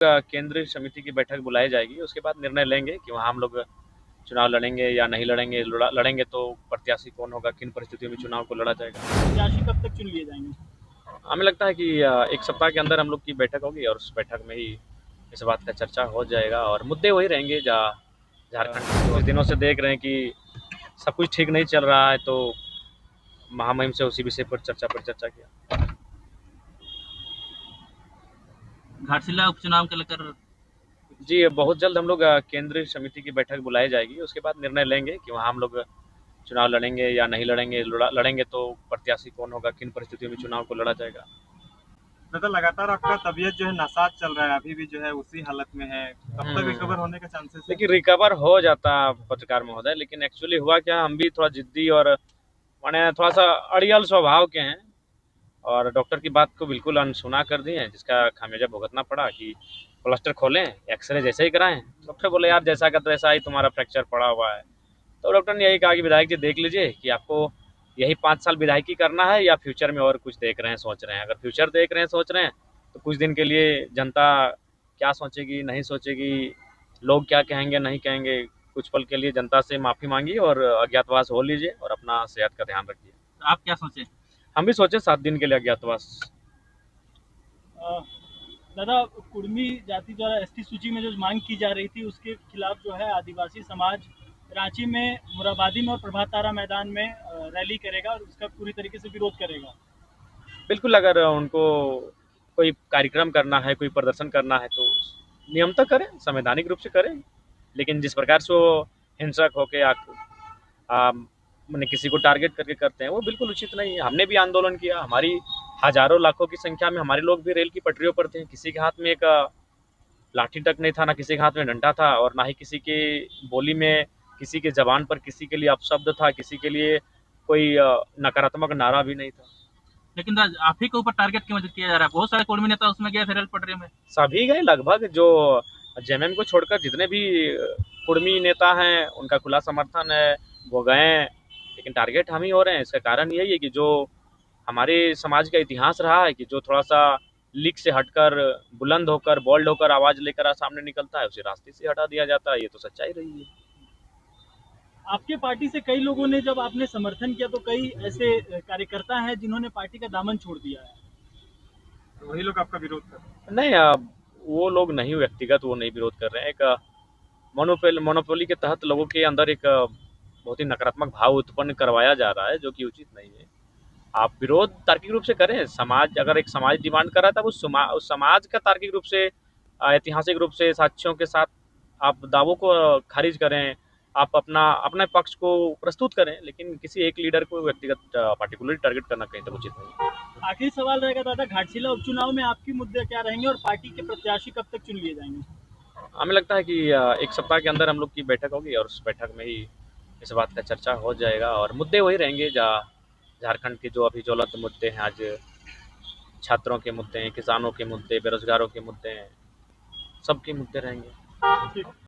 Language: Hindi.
केंद्रीय समिति की बैठक बुलाई जाएगी, उसके बाद निर्णय लेंगे कि वहाँ हम लोग चुनाव लड़ेंगे या नहीं लड़ेंगे। लड़ेंगे तो प्रत्याशी कौन होगा, किन परिस्थितियों में चुनाव को लड़ा जाएगा। प्रत्याशी कब तक चुन लिए जाएंगे? हमें लगता है कि एक सप्ताह के अंदर हम लोग की बैठक होगी और उस बैठक में ही इस बात का चर्चा हो जाएगा और मुद्दे वही रहेंगे। झारखंड कुछ दिनों से देख रहे हैं कि सब कुछ ठीक नहीं चल रहा है, तो महामहिम से उसी विषय पर चर्चा किया। घाटशिला उपचुनाव को लेकर जी, बहुत जल्द हम लोग केंद्रीय समिति की बैठक बुलाई जाएगी, उसके बाद निर्णय लेंगे कि वहाँ हम लोग चुनाव लड़ेंगे या नहीं लड़ेंगे। लड़ेंगे तो प्रत्याशी कौन होगा, किन परिस्थितियों में चुनाव को लड़ा जाएगा। दादा लगातार आपका तबीयत जो है नासाज चल रहा है, अभी भी जो है उसी हालत में है, कब तक रिकवर होने के चांसेस है? देखिए, रिकवर हो जाता पत्रकार महोदय, लेकिन एक्चुअली हुआ क्या, हम भी थोड़ा जिद्दी और माने थोड़ा सा अड़ियल स्वभाव के हैं और डॉक्टर की बात को बिल्कुल अनसुना कर दिए, जिसका खामियाजा भुगतना पड़ा कि प्लास्टर खोलें, एक्सरे जैसे ही कराएं। डॉक्टर बोले यार जैसा का वैसा ही तुम्हारा फ्रैक्चर पड़ा हुआ है। तो डॉक्टर ने यही कहा कि विधायक जी देख लीजिए कि आपको यही 5 साल विधायकी करना है या फ्यूचर में और कुछ देख रहे हैं, सोच रहे हैं। अगर फ्यूचर देख रहे हैं, सोच रहे हैं, तो कुछ दिन के लिए जनता क्या सोचेगी नहीं सोचेगी, लोग क्या कहेंगे नहीं कहेंगे, कुछ पल के लिए जनता से माफ़ी मांगिए और अज्ञातवास हो लीजिए और अपना सेहत का ध्यान रखिए। आप क्या सोचे? हम भी सोचे 7 दिन के लिए अज्ञातवास। दादा, कुर्मी जाति द्वारा एसटी सूची में जो मांग की जा रही थी उसके खिलाफ जो है आदिवासी समाज रांची में, मुराबादी में और प्रभात तारा मैदान में रैली करेगा और उसका पूरी तरीके से विरोध करेगा। बिल्कुल, अगर उनको कोई कार्यक्रम करना है, कोई प्रदर्शन करना है तो नियमतः करें, संवैधानिक रूप से करें, लेकिन जिस प्रकार से वो हिंसक होके मैंने किसी को टारगेट करके करते हैं वो बिल्कुल उचित नहीं है। हमने भी आंदोलन किया, हमारी हजारों लाखों की संख्या में हमारे लोग भी रेल की पटरियों पर थे। किसी के हाथ में एक लाठी तक नहीं था, ना किसी के हाथ में डंडा था और ना ही किसी के बोली में, किसी के जबान पर किसी के लिए अपशब्द था, किसी के लिए कोई नकारात्मक नारा भी नहीं था। लेकिन आप ही के ऊपर टारगेट क्यों किया जा रहा है? बहुत सारे कुर्मी नेता उसमें गए थे रेल पटरी में। सभी गए लगभग, जो जेएमएम को छोड़कर जितने भी कुर्मी नेता हैं उनका खुला समर्थन है, वो गए। लेकिन टारगेट हम ही हो रहे हैं। इसका कारण यही है कि जो हमारे समाज का इतिहास रहा है कि जो थोड़ा सा लीक से हटकर, बुलंद होकर, बोल्ड होकर आवाज लेकर सामने निकलता है, उसे रास्ते से हटा दिया जाता है। ये तो सच्चाई रही है। आपके पार्टी से कई लोगों ने, जब आपने समर्थन किया तो कई ऐसे कार्यकर्ता हैं जिन्होंने पार्टी का दामन छोड़ दिया है। तो वही लोग आपका विरोध कर रहे हैं? नहीं, वो लोग नहीं, व्यक्तिगत वो नहीं विरोध कर रहे हैं। एक मोनोपोली के तहत लोगों के अंदर एक बहुत ही नकारात्मक भाव उत्पन्न करवाया जा रहा है, जो कि उचित नहीं है। आप विरोध तार्किक रूप से करें। समाज, अगर एक समाज डिमांड कर रहा था, उस समाज का तार्किक रूप से, ऐतिहासिक रूप से, साक्ष्यों के साथ आप दावों को खारिज करें, आप अपने पक्ष को प्रस्तुत करें, लेकिन किसी एक लीडर को व्यक्तिगत पार्टिकुलर टारगेट करना कहीं तक उचित नहीं है। आखिरी सवाल रहेगा दादा, घाटशिला उपचुनाव में आपकी मुद्दे क्या रहेंगे और पार्टी के प्रत्याशी कब तक चुन लिए जाएंगे? हमें लगता है कि एक सप्ताह के अंदर हम लोग की बैठक होगी और उस बैठक में ही इस बात का चर्चा हो जाएगा और मुद्दे वही रहेंगे। झारखंड के जो अभी ज्वलंत मुद्दे हैं, आज छात्रों के मुद्दे हैं, किसानों के मुद्दे, बेरोजगारों के मुद्दे हैं, सबके मुद्दे रहेंगे।